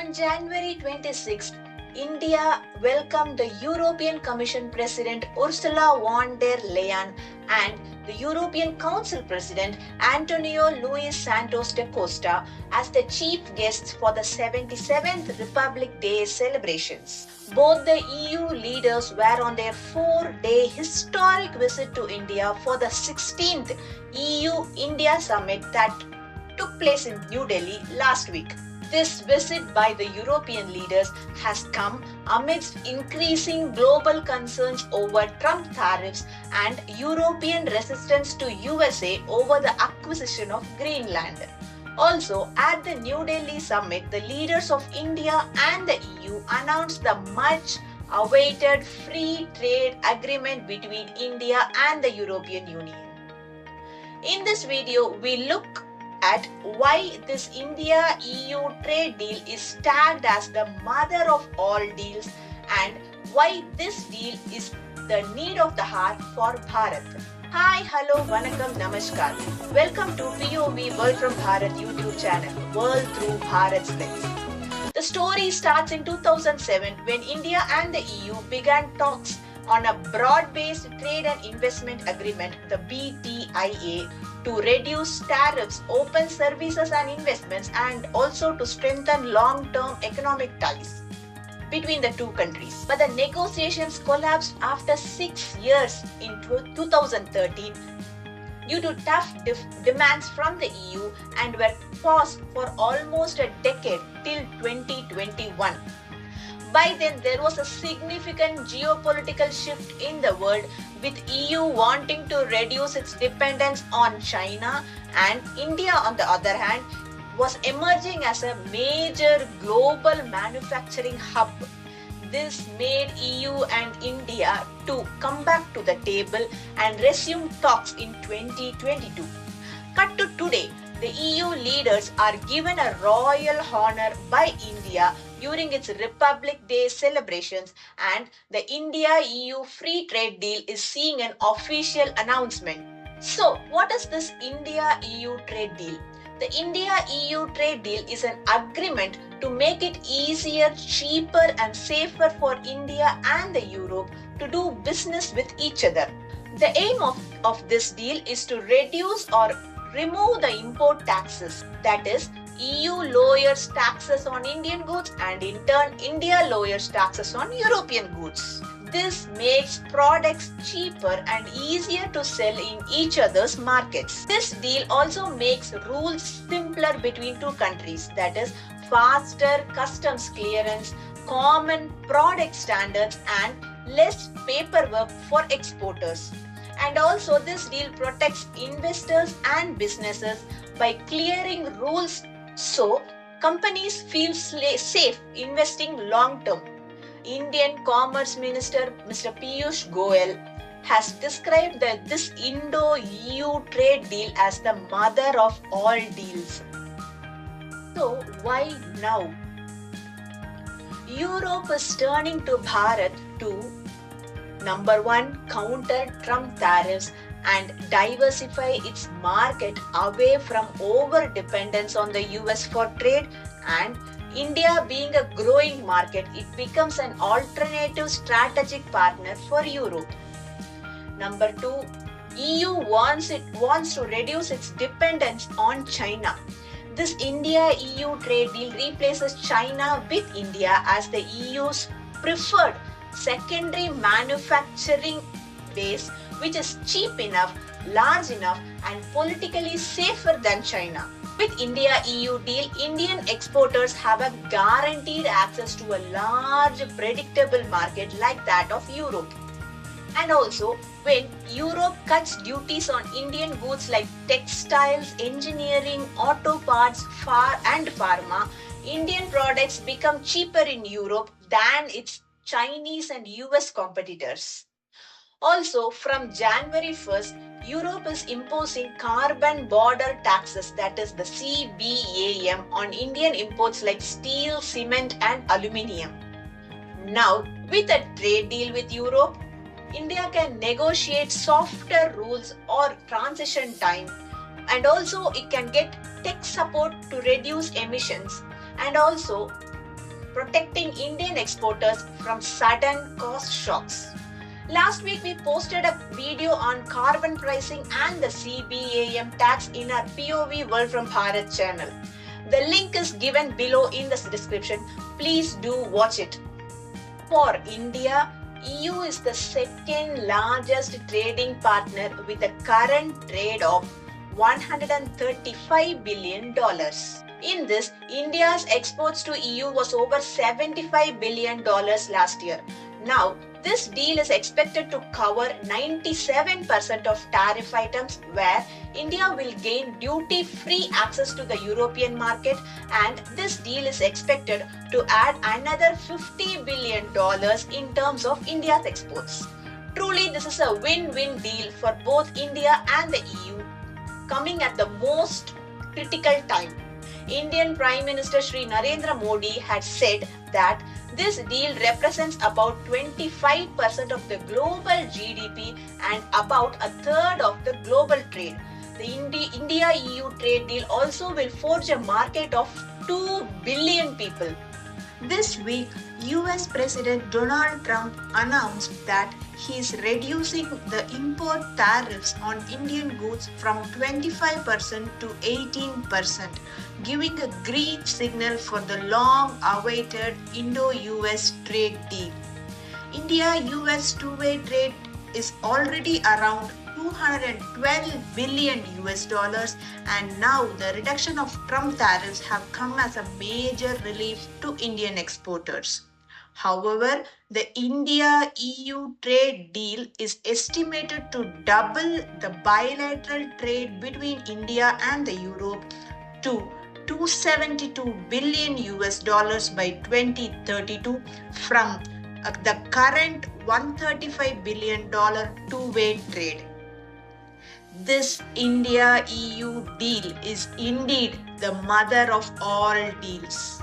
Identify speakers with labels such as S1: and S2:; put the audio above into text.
S1: On January 26th, India welcomed the European Commission President Ursula von der Leyen and the European Council President Antonio Luis Santos de Costa as the chief guests for the 77th Republic Day celebrations. Both the EU leaders were on their 4-day historic visit to India for the 16th EU-India Summit that took place in New Delhi last week. This visit by the European leaders has come amidst increasing global concerns over Trump tariffs and European resistance to USA over the acquisition of Greenland. Also, at the New Delhi summit, the leaders of India and the EU announced the much-awaited free trade agreement between India and the European Union. In this video, we look at why this India-EU trade deal is tagged as the mother of all deals and why this deal is the need of the hour for Bharat. Hi, hello, vanakkam, namaskar. Welcome to POV World from Bharat YouTube channel, World Through Bharat's Lens. The story starts in 2007 when India and the EU began talks on a broad-based trade and investment agreement, the BTIA, to reduce tariffs, open services and investments, and also to strengthen long-term economic ties between the two countries. But the negotiations collapsed after 6 years in 2013 due to tough demands from the EU and were paused for almost a decade till 2021. By then, there was a significant geopolitical shift in the world, with EU wanting to reduce its dependence on China, and India, on the other hand, was emerging as a major global manufacturing hub. This made EU and India to come back to the table and resume talks in 2022. Cut to today, the EU leaders are given a royal honor by India during its Republic Day celebrations, and the India-EU free trade deal is seeing an official announcement. So, what is this India-EU trade deal? The India-EU trade deal is an agreement to make it easier, cheaper and safer for India and the Europe to do business with each other. The aim of this deal is to reduce or remove the import taxes, that is, EU lowers taxes on Indian goods and in turn India lowers taxes on European goods. This makes products cheaper and easier to sell in each other's markets. This deal also makes rules simpler between two countries, that is, faster customs clearance, common product standards and less paperwork for exporters. And also this deal protects investors and businesses by clearing rules so companies feel safe investing long term. Indian Commerce Minister Mr. Piyush Goyal has described this Indo-EU trade deal as the mother of all deals. So why now? Europe is turning to Bharat to number 1, counter Trump tariffs and diversify its market away from over-dependence on the US for trade, and India being a growing market, it becomes an alternative strategic partner for Europe. Number 2, EU wants to reduce its dependence on China. This India-EU trade deal replaces China with India as the EU's preferred secondary manufacturing base, which is cheap enough, large enough and politically safer than China. With India-EU deal, Indian exporters have a guaranteed access to a large predictable market like that of Europe. And also, when Europe cuts duties on Indian goods like textiles, engineering, auto parts, and pharma, Indian products become cheaper in Europe than its Chinese and US competitors. Also, from January 1st, Europe is imposing carbon border taxes, that is the CBAM, on Indian imports like steel, cement and aluminium. Now, with a trade deal with Europe, India can negotiate softer rules or transition time, and also it can get tech support to reduce emissions, and also protecting Indian exporters from sudden cost shocks. Last week, we posted a video on carbon pricing and the CBAM tax in our POV World from Bharat channel. The link is given below in the description. Please do watch it. For India, EU is the second largest trading partner with a current trade of $135 billion. In this, India's exports to EU was over $75 billion last year. Now, this deal is expected to cover 97% of tariff items, where India will gain duty-free access to the European market, and this deal is expected to add another $50 billion in terms of India's exports. Truly, this is a win-win deal for both India and the EU, coming at the most critical time. Indian Prime Minister Shri Narendra Modi had said that this deal represents about 25% of the global GDP and about a third of the global trade. The India-EU trade deal also will forge a market of 2 billion people. This week, US President Donald Trump announced that he is reducing the import tariffs on Indian goods from 25% to 18%, giving a green signal for the long-awaited Indo-US trade deal. India-US two-way trade is already around $212 billion, and now the reduction of Trump tariffs have come as a major relief to Indian exporters. However, the India-EU trade deal is estimated to double the bilateral trade between India and the Europe to $272 billion by 2032 from the current $135 billion two-way trade. This India-EU deal is indeed the mother of all deals.